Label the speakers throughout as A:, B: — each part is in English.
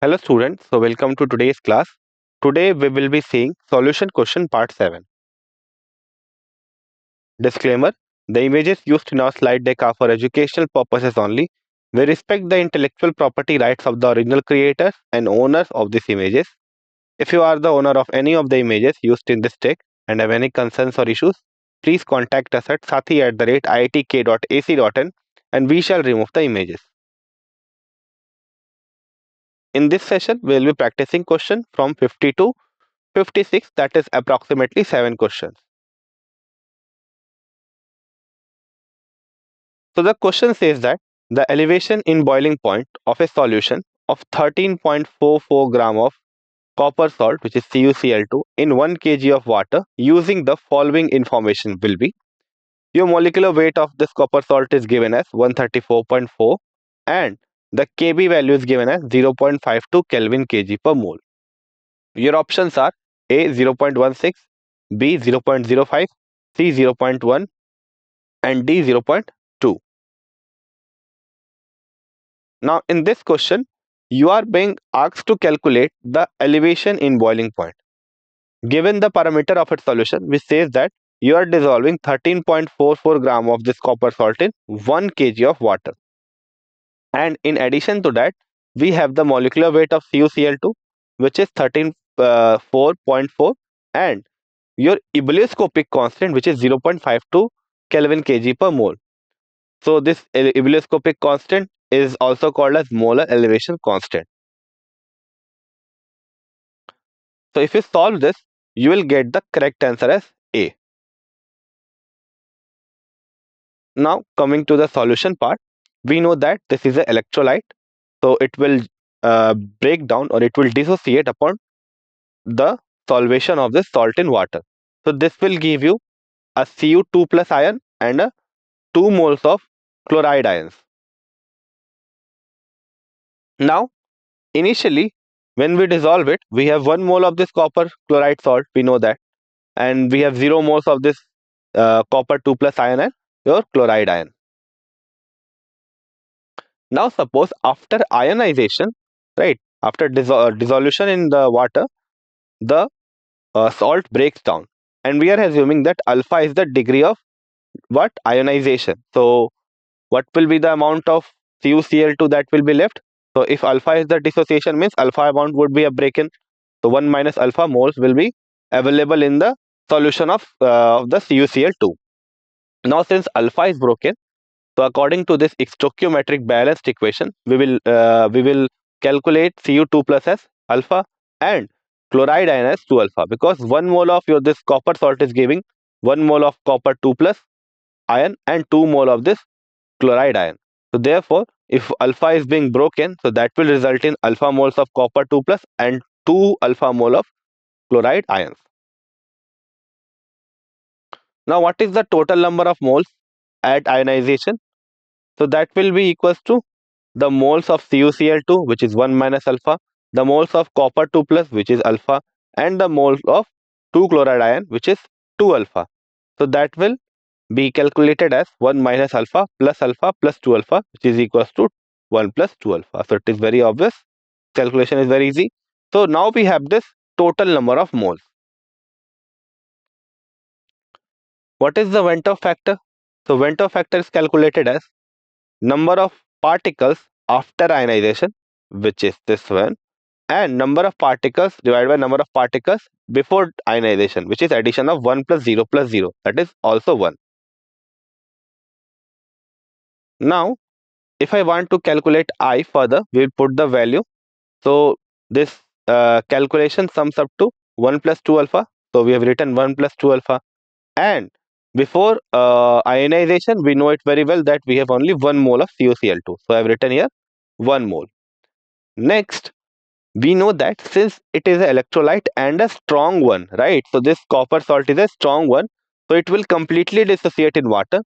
A: Hello students, so welcome to today's class. Today we will be seeing solution question part 7. Disclaimer: the images used in our slide deck are for educational purposes only. We respect the intellectual property rights of the original creators and owners of these images. If you are the owner of any of the images used in this deck and have any concerns or issues, please contact us at sathi@iitk.ac.in and we shall remove the images. In this session, we will be practicing question from 50 to 56, that is approximately 7 questions. So the question says that the elevation in boiling point of a solution of 13.44 gram of copper salt, which is CuCl2, in 1 kg of water using the following information will be: your molecular weight of this copper salt is given as 134.4 and the Kb value is given as 0.52 Kelvin kg per mole. Your options are A 0.16, B 0.05, C 0.1 and D 0.2. Now, in this question, you are being asked to calculate the elevation in boiling point. Given the parameter of its solution, which says that you are dissolving 13.44 gram of this copper salt in 1 kg of water. And in addition to that, we have the molecular weight of CuCl2, which is 13.4 and your ebullioscopic constant, which is 0.52 Kelvin kg per mole. So this ebullioscopic constant is also called as molar elevation constant. So if you solve this, you will get the correct answer as A. Now coming to the solution part, we know that this is an electrolyte. So it will break down or it will dissociate upon the solvation of this salt in water. So this will give you a Cu2 plus ion and a 2 moles of chloride ions. Now initially when we dissolve it, we have 1 mole of this copper chloride salt, we know that, and we have 0 moles of this copper 2 plus ion and your chloride ion. Now suppose after ionization, right, after dissolution in the water, the salt breaks down, and we are assuming that alpha is the degree of what ionization. So what will be the amount of CuCl2 that will be left? So if alpha is the dissociation, means alpha amount would be a break-in. So 1 minus alpha moles will be available in the solution of the CuCl2. Now since alpha is broken, so according to this stoichiometric balanced equation, we will calculate Cu2 plus as alpha and chloride ion as 2 alpha, because 1 mole of your this copper salt is giving 1 mole of copper 2 plus ion and 2 mole of this chloride ion. So therefore, if alpha is being broken, so that will result in alpha moles of copper 2 plus and 2 alpha mole of chloride ions. Now what is the total number of moles at ionization? So that will be equals to the moles of CuCl2, which is 1 minus alpha, the moles of copper 2 plus, which is alpha, and the moles of 2 chloride ion, which is 2 alpha. So that will be calculated as 1 minus alpha plus 2 alpha, which is equals to 1 plus 2 alpha. So it is very obvious. Calculation is very easy. So now we have this total number of moles. What is the Ventov factor? So Ventov factor is calculated as number of particles after ionization, which is this one, and number of particles divided by number of particles before ionization, which is addition of 1 plus 0 plus 0, that is also 1. Now if I want to calculate I further, we will put the value. So this calculation sums up to 1 plus 2 alpha. So we have written 1 plus 2 alpha, and before ionization, we know it very well that we have only 1 mole of CuCl2. So I have written here 1 mole. Next, we know that since it is an electrolyte and a strong one, right? So this copper salt is a strong one. So it will completely dissociate in water.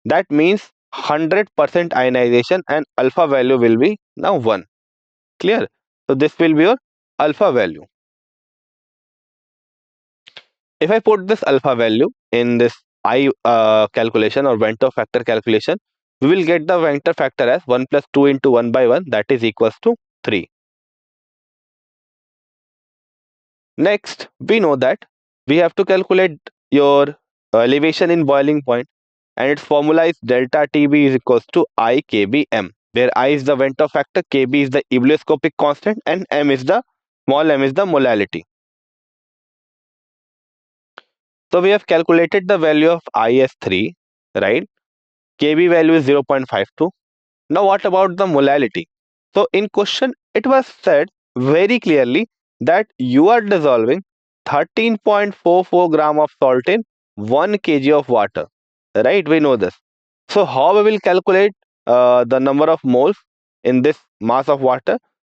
A: That means 100% ionization and alpha value will be now 1. Clear? So this will be your alpha value. If I put this alpha value in this I calculation or Ventov factor calculation, we will get the Ventov factor as 1 plus 2 into 1 by 1, that is equals to 3. Next, we know that we have to calculate your elevation in boiling point, and its formula is delta TB is equals to I kbm, where I is the Venturi factor, kb is the ebullioscopic constant, and m is the small m is the molality. So we have calculated the value of IS3, right? Kb value is 0.52. Now what about the molality? So in question it was said very clearly that you are dissolving 13.44 gram of salt in 1 kg of water. Right, we know this. So how we will calculate the number of moles in this mass of water?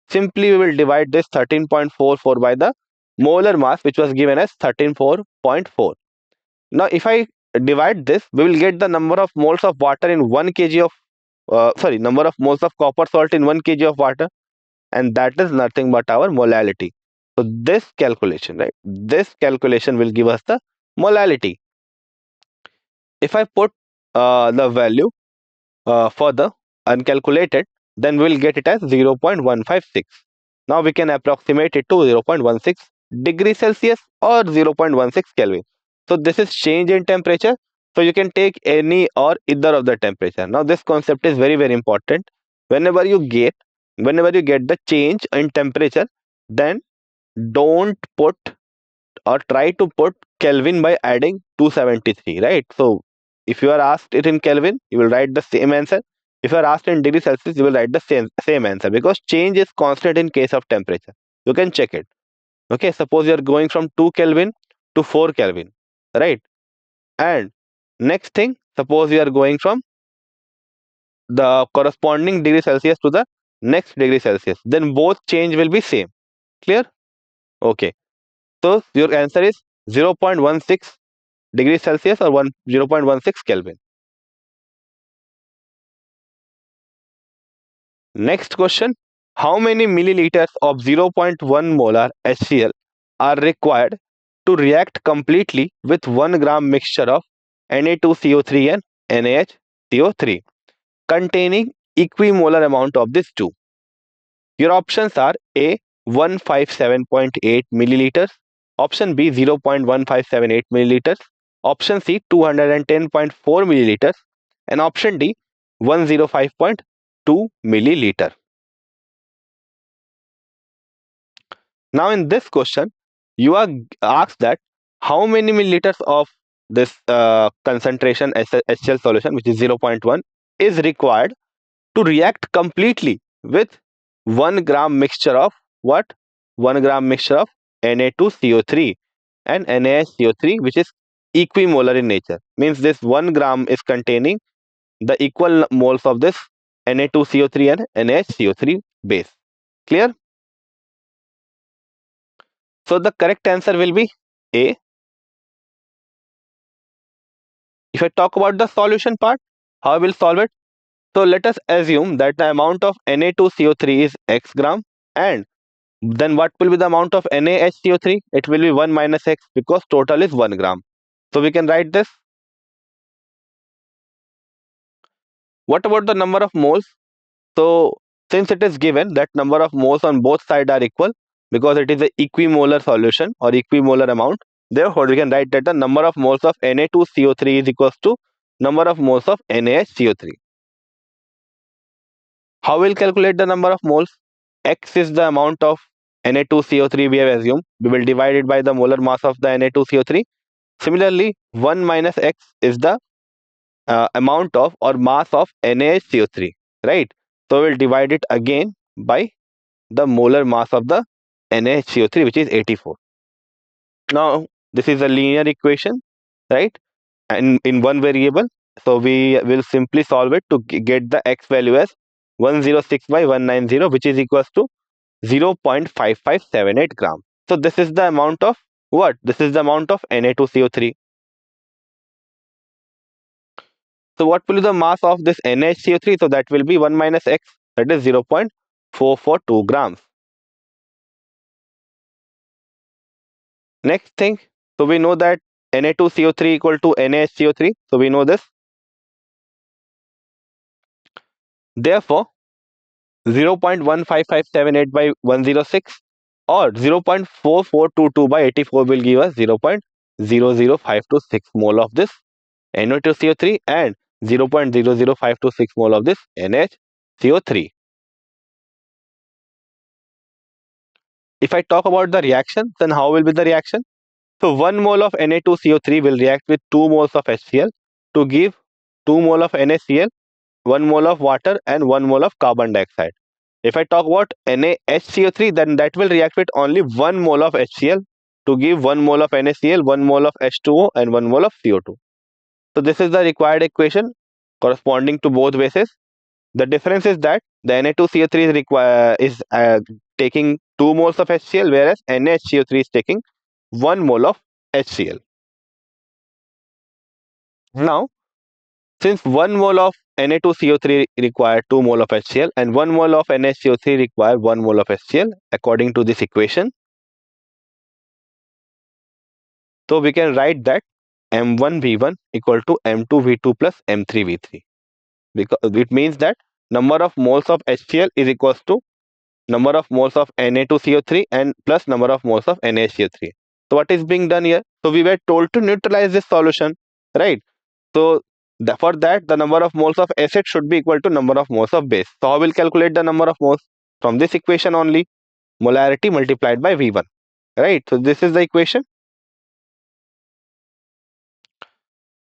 A: Simply we will divide this 13.44 by the molar mass, which was given as 13.4. Now if I divide this, we will get the number of moles of water in 1 kg of number of moles of copper salt in 1 kg of water, and that is nothing but our molality. So this calculation, right, this calculation will give us the molality. If I put the value for the uncalculated, then we will get it as 0.156. Now we can approximate it to 0.16 degree Celsius or 0.16 Kelvin. So this is change in temperature. So you can take any or either of the temperature. Now this concept is very very important. Whenever you get the change in temperature, then don't put or try to put Kelvin by adding 273, right? So if you are asked it in Kelvin, you will write the same answer. If you are asked in degree Celsius, you will write the same answer, because change is constant in case of temperature. You can check it. Okay, suppose you are going from 2 Kelvin to 4 Kelvin, right? And next thing, suppose you are going from the corresponding degree Celsius to the next degree Celsius, then both change will be same. Clear? Okay. So your answer is 0.16 degrees Celsius or 0.16 Kelvin. Next question. How many milliliters of 0.1 molar HCl are required to react completely with 1 gram mixture of Na2CO3 and NaHCO3 containing equimolar amount of these two? Your options are A 157.8 milliliters, option B 0.1578 milliliters, option C 210.4 milliliters, and option D 105.2 milliliter. Now in this question, you are asked that how many milliliters of this concentration HCl solution, which is 0.1, is required to react completely with 1 gram mixture of what? 1 gram mixture of Na2CO3 and NaHCO3, which is equimolar in nature. Means this 1 gram is containing the equal moles of this Na2CO3 and NaHCO3 base. Clear? So the correct answer will be A. If I talk about the solution part, how I will solve it? So let us assume that the amount of Na2CO3 is x gram, and then what will be the amount of NaHCO3? It will be 1 minus x, because total is 1 gram. So we can write this. What about the number of moles? So since it is given that number of moles on both sides are equal, because it is a equimolar solution or equimolar amount, therefore we can write that the number of moles of Na2CO3 is equals to number of moles of NaHCO3. How will calculate the number of moles? X is the amount of Na2CO3 we have assumed. We will divide it by the molar mass of the Na2CO3. Similarly, 1 minus X is the amount of or mass of NaHCO3, right? So we will divide it again by the molar mass of the NaHCO3, which is 84. Now, this is a linear equation, right? And in one variable. So we will simply solve it to get the X value as 106 by 190, which is equals to 0.5578 gram. So this is the amount of what? This is the amount of Na2CO3. So what will be the mass of this NaHCO3? So that will be 1 minus X, that is 0.442 grams. Next thing, so we know that Na2CO3 equal to NaHCO3. So we know this. Therefore, 0.15578 by 106, or 0.4422 by 84 will give us 0.00526 mole of this NO2CO3 and 0.00526 mole of this NHCO3. If I talk about the reaction, then how will be the reaction? So 1 mole of Na2CO3 will react with 2 moles of HCl to give 2 mole of NaCl, 1 mole of water and 1 mole of carbon dioxide. If I talk about NaHCO3, then that will react with only 1 mole of HCl to give 1 mole of NaCl, 1 mole of H2O and 1 mole of CO2. So this is the required equation corresponding to both bases. The difference is that the Na2CO3 is taking 2 moles of HCl, whereas NaHCO3 is taking 1 mole of HCl. Now, since 1 mole of Na2CO3 require 2 mole of HCl and 1 mole of NaCO3 require 1 mole of HCl according to this equation, so we can write that M1V1 equal to M2V2 plus M3V3. Because it means that number of moles of HCl is equals to number of moles of Na2CO3 and plus number of moles of NaCO3. So what is being done here? So we were told to neutralize this solution, right? So for that, the number of moles of acid should be equal to number of moles of base. So how will calculate the number of moles? From this equation only, molarity multiplied by V1, right? So this is the equation.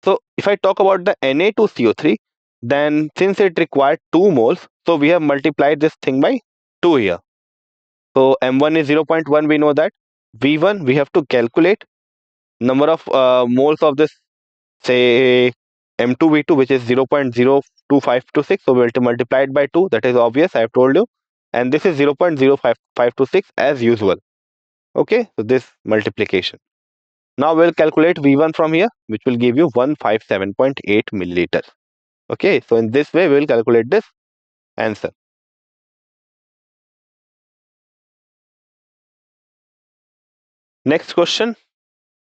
A: So if I talk about the Na2CO3, then since it required 2 moles, so we have multiplied this thing by 2 here. So M1 is 0.1, we know that. V1, we have to calculate number of moles of this, say M2V2, which is 0.02526. So we have to multiply it by 2. That is obvious, I have told you. And this is 0.05526 as usual. Okay, so this multiplication. Now we'll calculate V1 from here, which will give you 157.8 milliliters. Okay, so in this way, we will calculate this answer. Next question.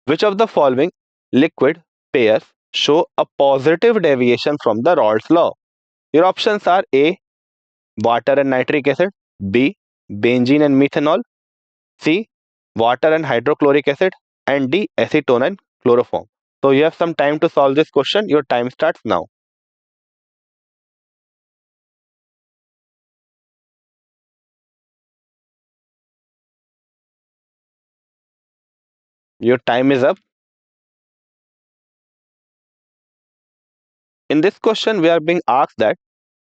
A: Which of the following liquid pairs show a positive deviation from the Raoult's law? Your options are A, water and nitric acid, B, benzene and methanol, C, water and hydrochloric acid, and D, acetone and chloroform. So you have some time to solve this question. Your time starts now. Your time is up. In this question, we are being asked that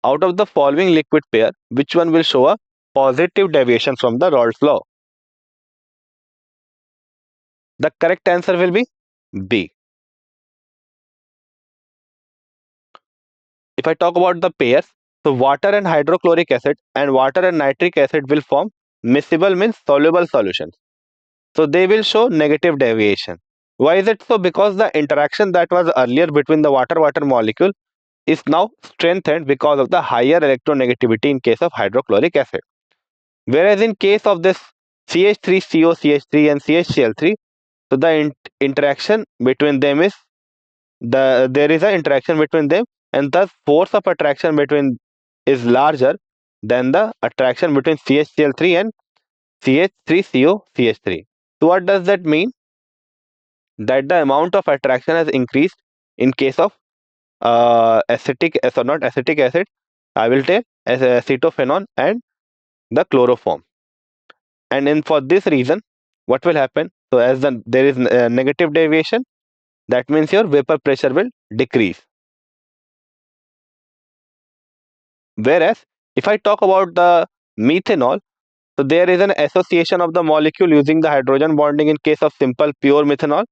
A: out of the following liquid pair, which one will show a positive deviation from the Raoult's law? The correct answer will be B. If I talk about the pairs, so water and hydrochloric acid and water and nitric acid will form miscible, means soluble solutions. So they will show negative deviation. Why is it so? Because the interaction that was earlier between the water-water molecule is now strengthened because of the higher electronegativity in case of hydrochloric acid. Whereas in case of this CH3CO, CH3 and CHCl3, so the interaction between them is there is an interaction between them, and the force of attraction between is larger than the attraction between CHCl3 and CH3CO, CH3. So what does that mean? That the amount of attraction has increased in case of not acetic acid, I will tell as acetophenone and the chloroform. And in for this reason, what will happen? So as there is negative deviation, that means your vapor pressure will decrease. Whereas if I talk about the methanol, so there is an association of the molecule using the hydrogen bonding in case of simple pure methanol.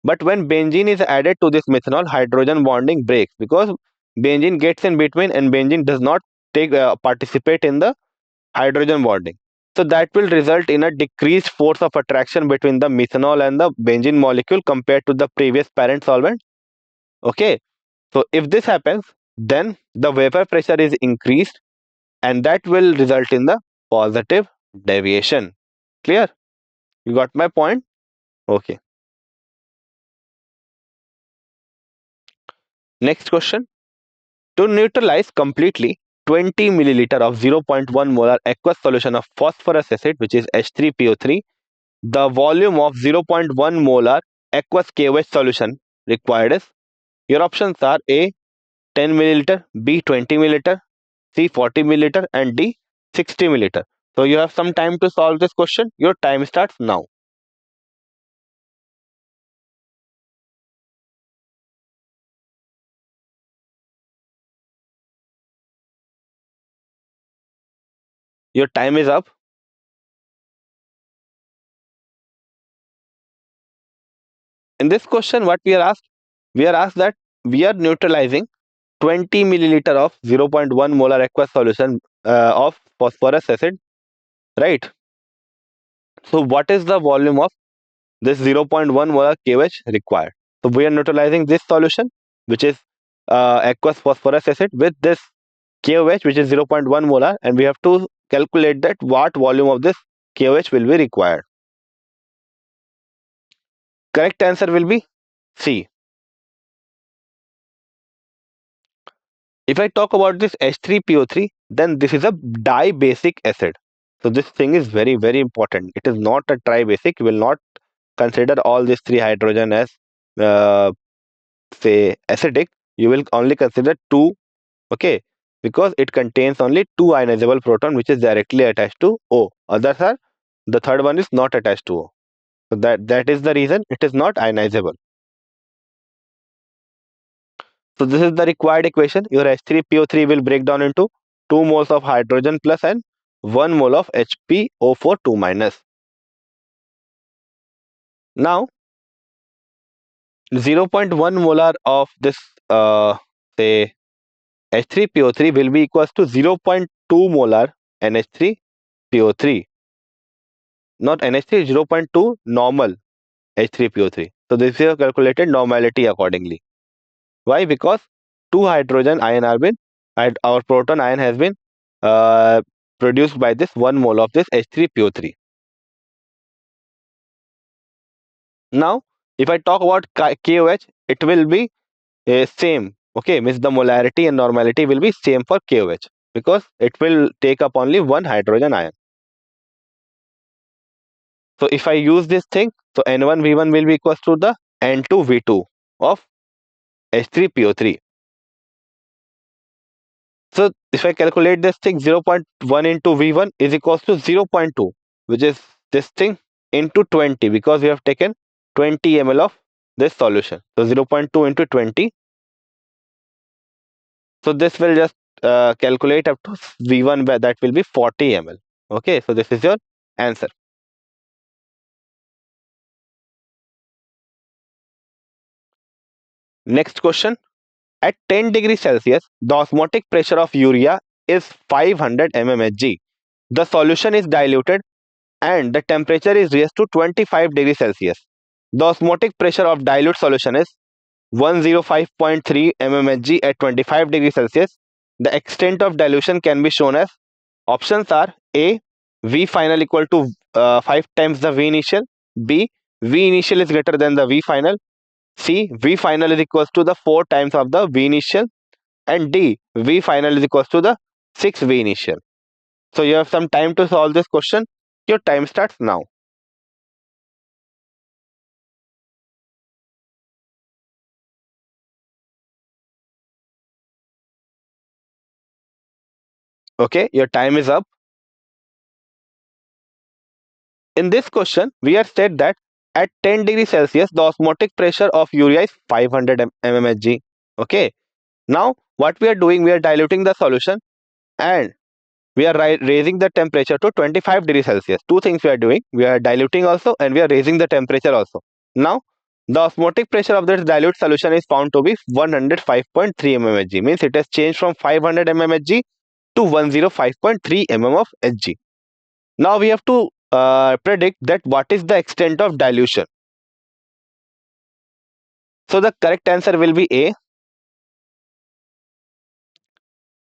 A: But when benzene is added to this methanol, hydrogen bonding breaks because benzene gets in between and benzene does not participate in the hydrogen bonding. So that will result in a decreased force of attraction between the methanol and the benzene molecule compared to the previous parent solvent. Okay, so if this happens, then the vapor pressure is increased and that will result in the positive deviation. Clear? You got my point? Okay. Next question. To neutralize completely 20 milliliter of 0.1 molar aqueous solution of phosphorus acid, which is H3PO3, the volume of 0.1 molar aqueous KOH solution required is, your options are A 10 milliliter, B 20 milliliter, C 40 milliliter, and D 60 milliliter. So you have some time to solve this question. Your time starts now. Your time is up. In this question, what we are asked? We are asked that we are neutralizing 20 milliliter of 0.1 molar aqueous solution of phosphorus acid, right? So what is the volume of this 0.1 molar KOH required? So we are neutralizing this solution, which is aqueous phosphorus acid, with this KOH, which is 0.1 molar, and we have to calculate that what volume of this KOH will be required. Correct answer will be C. If I talk about this H3PO3, then this is a dibasic acid. So this thing is very, very important. It is not a tribasic. You will not consider all these three hydrogen as uh, say acidic. You will only consider two, okay, because it contains only two ionizable proton which is directly attached to O. Others are, the third one is not attached to O. So that is the reason it is not ionizable. So this is the required equation. Your H3PO3 will break down into 2 moles of hydrogen plus and 1 mole of HPO4 2 minus. Now 0.1 molar of this say H3PO3 will be equals to 0.2 molar NH3PO3. Not NH3, 0.2 normal H3PO3. So this is calculated normality accordingly. Why? Because two hydrogen ion are been, and our proton ion has been uh, produced by this 1 mole of this H3PO3. Now, if I talk about KOH, it will be same. Okay, means the molarity and normality will be same for KOH because it will take up only one hydrogen ion. So if I use this thing, so N1V1 will be equals to the N2V2 of H3PO3. So if I calculate this thing, 0.1 into V1 is equals to 0.2, which is this thing into 20 because we have taken 20 ml of this solution. So 0.2 into 20. So this will just calculate up to V1, that will be 40 ml. Okay, so this is your answer. Next question. At 10 degrees Celsius, the osmotic pressure of urea is 500 mmHg. The solution is diluted and the temperature is raised to 25 degrees Celsius. The osmotic pressure of dilute solution is 105.3 mmHg at 25 degrees Celsius. The extent of dilution can be shown as, options are A, V final equal to 5 times the V initial, B, V initial is greater than the V final, C, V final is equals to the 4 times of the V initial, and D, V final is equals to the 6 V initial. So you have some time to solve this question. Your time starts now. Okay, your time is up. In this question, we have said that at 10 degrees Celsius, the osmotic pressure of urea is 500 mmHg. Okay, now what we are doing, we are diluting the solution and we are raising the temperature to 25 degrees Celsius. Two things we are doing, we are diluting also and we are raising the temperature also. Now, the osmotic pressure of this dilute solution is found to be 105.3 mmHg, means it has changed from 500 mmHg to 105.3 mm of Hg. Now we have to predict that what is the extent of dilution. So the correct answer will be A.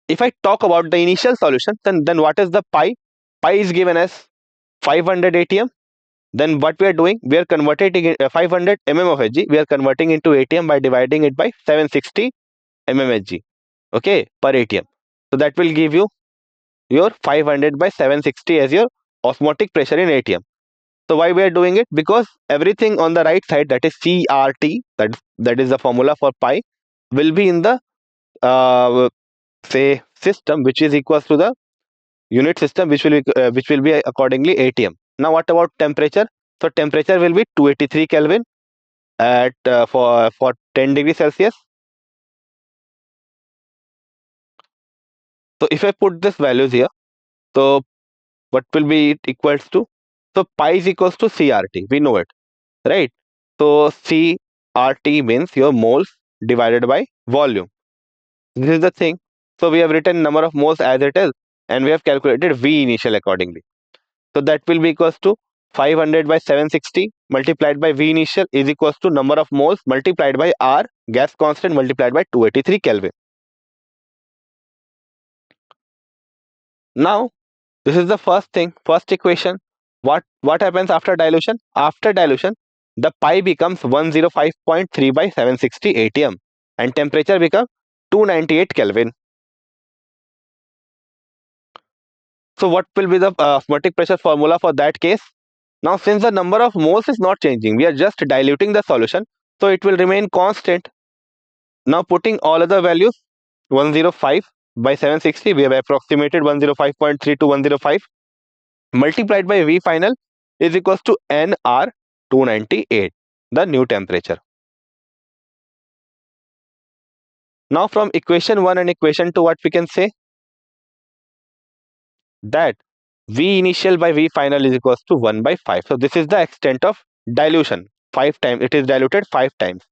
A: If I talk about the initial solution, then what is the pi? Pi is given as 500 atm. Then what we are doing, we are converting 500 mm of Hg, we are converting into atm by dividing it by 760 mmHg, okay, per atm. So that will give you your 500 by 760 as your osmotic pressure in ATM. So why we are doing it? Because everything on the right side, that is CRT, that is the formula for pi, will be in the say system which is equals to the unit system, which will be accordingly ATM. Now what about temperature? So temperature will be 283 Kelvin at for 10 degrees Celsius. So if I put this values here, so what will be it equals to? So pi is equals to CRT. We know it, right? So CRT means your moles divided by volume. This is the thing. So we have written number of moles as it is, and we have calculated V initial accordingly. So that will be equals to 500 by 760 multiplied by V initial is equals to number of moles multiplied by R gas constant multiplied by 283 Kelvin. Now this is the first thing, first equation. What happens after dilution? After dilution, the pi becomes 105.3 by 760 atm and temperature becomes 298 Kelvin. So what will be the osmotic pressure formula for that case? Now since the number of moles is not changing, we are just diluting the solution, so it will remain constant. Now putting all other values, 105 by 760, we have approximated 105.3 to 105 multiplied by V final is equals to NR 298, the new temperature. Now from equation 1 and equation 2, what we can say? That V initial by V final is equals to 1 by 5. So this is the extent of dilution. 5 times, it is diluted 5 times.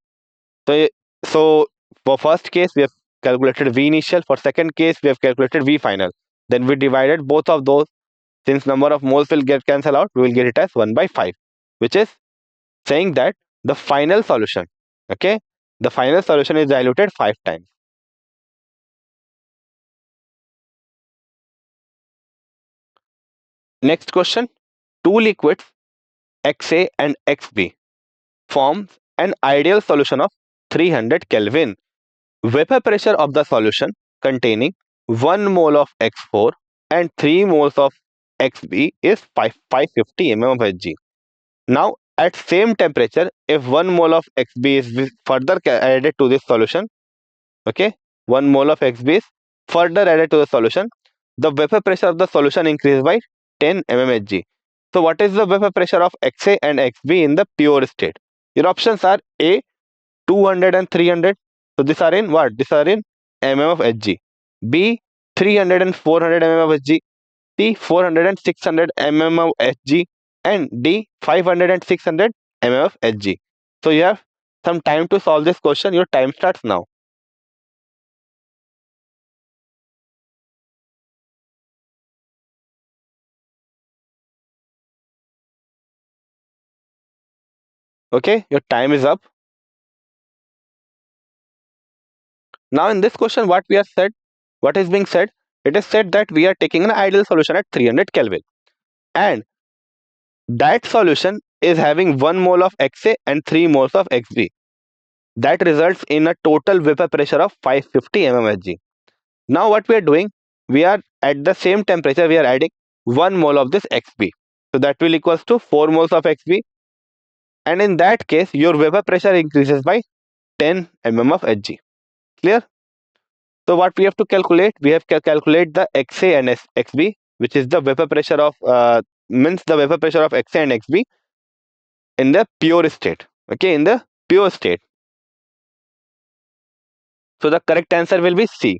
A: So for first case, we have calculated V initial. For second case, we have calculated V final. Then we divided both of those. Since number of moles will get cancelled out, we will get it as 1 by 5, which is saying that the final solution, okay, the final solution is diluted 5 times. Next question, two liquids XA and XB forms an ideal solution of 300 Kelvin. Vapor pressure of the solution containing 1 mole of X4 and 3 moles of XB is 550 mm of Hg. Now at same temperature, if 1 mole of XB is further added to this solution, okay, 1 mole of XB is further added to the solution, the vapor pressure of the solution increases by 10 mmHg. So what is the vapor pressure of XA and XB in the pure state? Your options are A 200 and 300. So these are in what? These are in mm of Hg. B 300 and 400 mm of Hg. C 400 and 600 mm of Hg. And D 500 and 600 mm of Hg. So you have some time to solve this question. Your time starts now. Okay, your time is up. Now in this question, what we have said, what is being said? It is said that we are taking an ideal solution at 300 Kelvin. And that solution is having 1 mole of XA and 3 moles of XB. That results in a total vapor pressure of 550 mmHg. Now what we are doing, we are at the same temperature, we are adding 1 mole of this XB. So that will equals to 4 moles of XB. And in that case, your vapor pressure increases by 10 mm of Hg. Clear? So what we have to calculate, we have to calculate the XA and XB, which is the vapor pressure of means the vapor pressure of XA and XB in the pure state. Okay, in the pure state. So the correct answer will be C.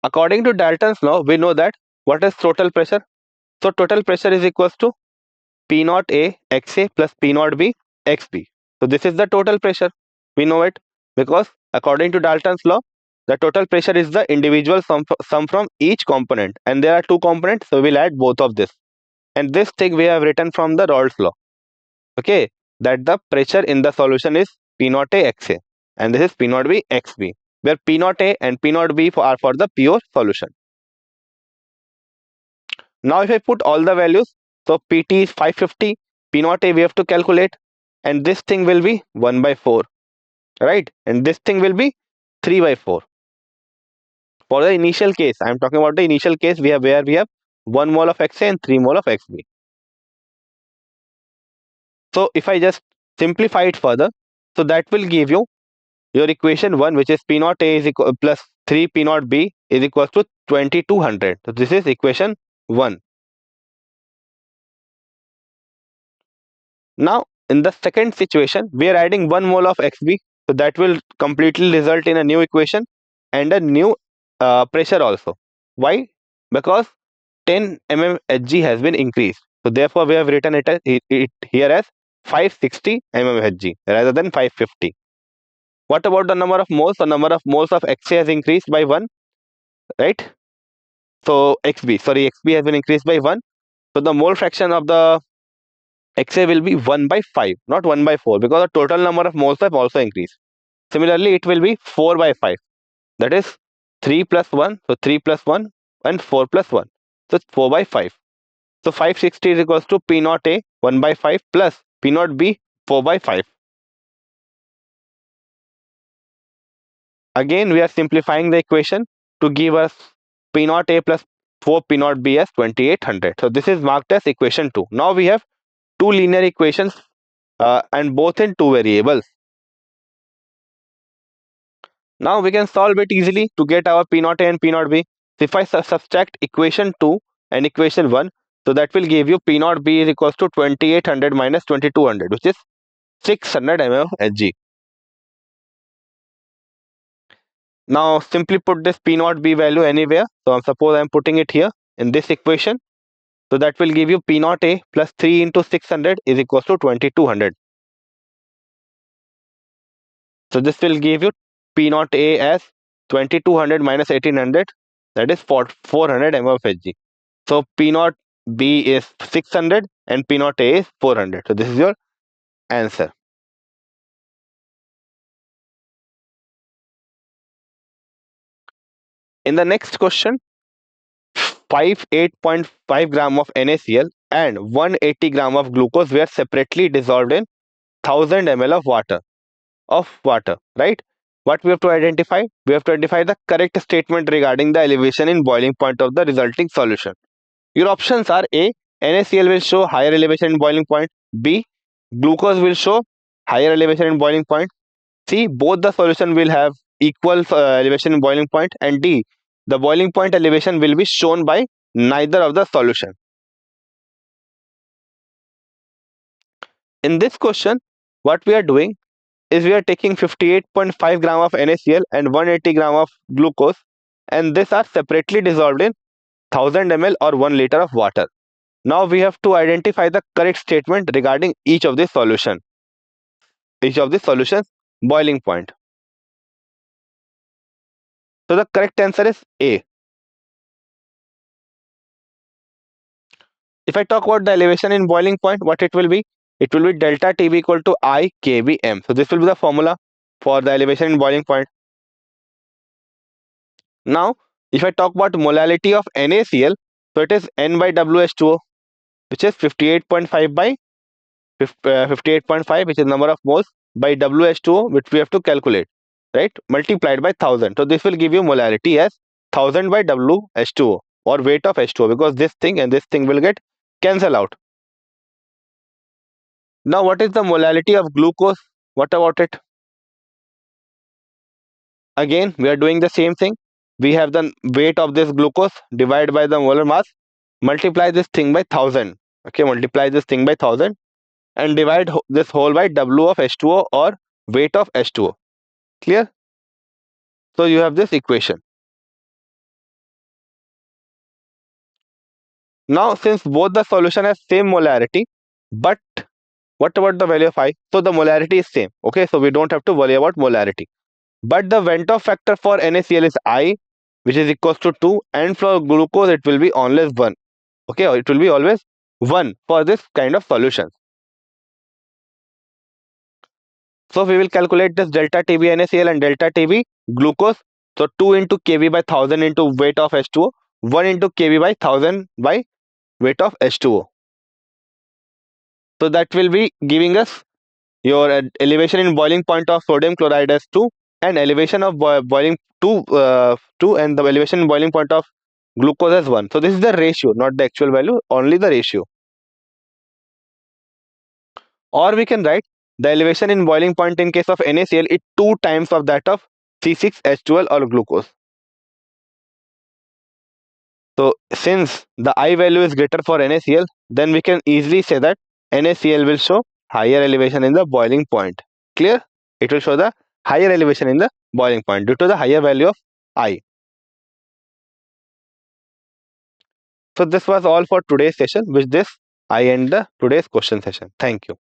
A: According to Dalton's law, we know that what is total pressure? So total pressure is equals to P naught A XA plus P naught B XB. So this is the total pressure. We know it because according to Dalton's law, the total pressure is the individual sum from each component, and there are two components, so we'll add both of this. And this thing we have written from the Raoult's law. Okay, that the pressure in the solution is P naught A XA and this is P naught B XB, where P naught A and P naught B are for the pure solution. Now if I put all the values, so Pt is 550, P naught A we have to calculate, and this thing will be 1 by 4. right? And this thing will be 3 by 4. For the initial case, I am talking about the initial case we have where we have 1 mole of XA and 3 mole of XB. So if I just simplify it further, so that will give you your equation 1, which is P naught A is equal plus 3 P naught B is equals to 2200. So this is equation 1. Now in the second situation, we are adding 1 mole of XB. So that will completely result in a new equation and a new pressure also. Why? Because 10 mm Hg has been increased. So therefore we have written it here as 560 mm Hg rather than 550. What about the number of moles? The number of moles of XA has increased by 1, right? So XB has been increased by 1. So the mole fraction of the XA will be 1 by 5, not 1 by 4, because the total number of moles have also increased. Similarly, it will be 4 by 5. That is 3 plus 1. So 3 plus 1 and 4 plus 1. So it's 4 by 5. So 560 is equals to P naught A 1 by 5 plus P naught B 4 by 5. Again, we are simplifying the equation to give us P naught A plus 4 P naught B as 2800. So this is marked as equation 2. Now we have two linear equations and both in two variables. Now we can solve it easily to get our P naught A and P naught B. So if I subtract equation 2 and equation 1, so that will give you P naught B is equals to 2800 minus 2200, which is 600 mm of Hg. Now simply put this P naught B value anywhere. So suppose I am putting it here in this equation. So that will give you P naught A plus 3 into 600 is equals to 2200. So this will give you P naught A as 2200 minus 1800, that is 400 mm of Hg. So P naught B is 600 and P naught A is 400. So this is your answer. In the next question, 8.5 gram of NaCl and 180 gram of glucose were separately dissolved in 1000 ml of water, right? What we have to identify? We have to identify the correct statement regarding the elevation in boiling point of the resulting solution. Your options are A, NaCl will show higher elevation in boiling point. B, glucose will show higher elevation in boiling point. C, both the solution will have equal elevation in boiling point. And D, the boiling point elevation will be shown by neither of the solution. In this question, what we are doing is we are taking 58.5 gram of NaCl and 180 gram of glucose, and these are separately dissolved in 1000 ml or 1 liter of water. Now we have to identify the correct statement regarding each of the solutions boiling point. So the correct answer is A. If I talk about the elevation in boiling point, what it will be? It will be delta Tb equal to I kBm. So this will be the formula for the elevation in boiling point. Now, if I talk about molality of NaCl, so it is N by WH2O, which is 58.5 by 58.5, which is number of moles, by WH2O, which we have to calculate, right? Multiplied by 1000. So this will give you molality as 1000 by WH2O, or weight of H2O, because this thing and this thing will get cancel out. Now what is the molality of glucose? What about it? Again, we are doing the same thing. We have the weight of this glucose divided by the molar mass, multiply this thing by 1000. Okay, multiply this thing by 1000 and divide this whole by W of H2O, or weight of H2O. Clear? So you have this equation. Now since both the solution has same molarity, but what about the value of I? So the molarity is same. Okay, so we don't have to worry about molarity. But the Ventov factor for NaCl is I, which is equals to 2, and for glucose it will be always 1. Okay, or it will be always 1 for this kind of solutions. So we will calculate this delta Tb NaCl and delta Tb glucose. So 2 into Kb by 1000 into weight of H2O, 1 into Kb by 1000 by weight of H2O. So that will be giving us your elevation in boiling point of sodium chloride as 2, and elevation of boiling 2 and the elevation in boiling point of glucose as 1. So this is the ratio, not the actual value, only the ratio. Or we can write the elevation in boiling point in case of NaCl is 2 times of that of C6H12 or glucose. So since the I value is greater for NaCl, then we can easily say that NaCl will show higher elevation in the boiling point. Clear? It will show the higher elevation in the boiling point due to the higher value of I. So this was all for today's session. With this, I end the today's question session. Thank you.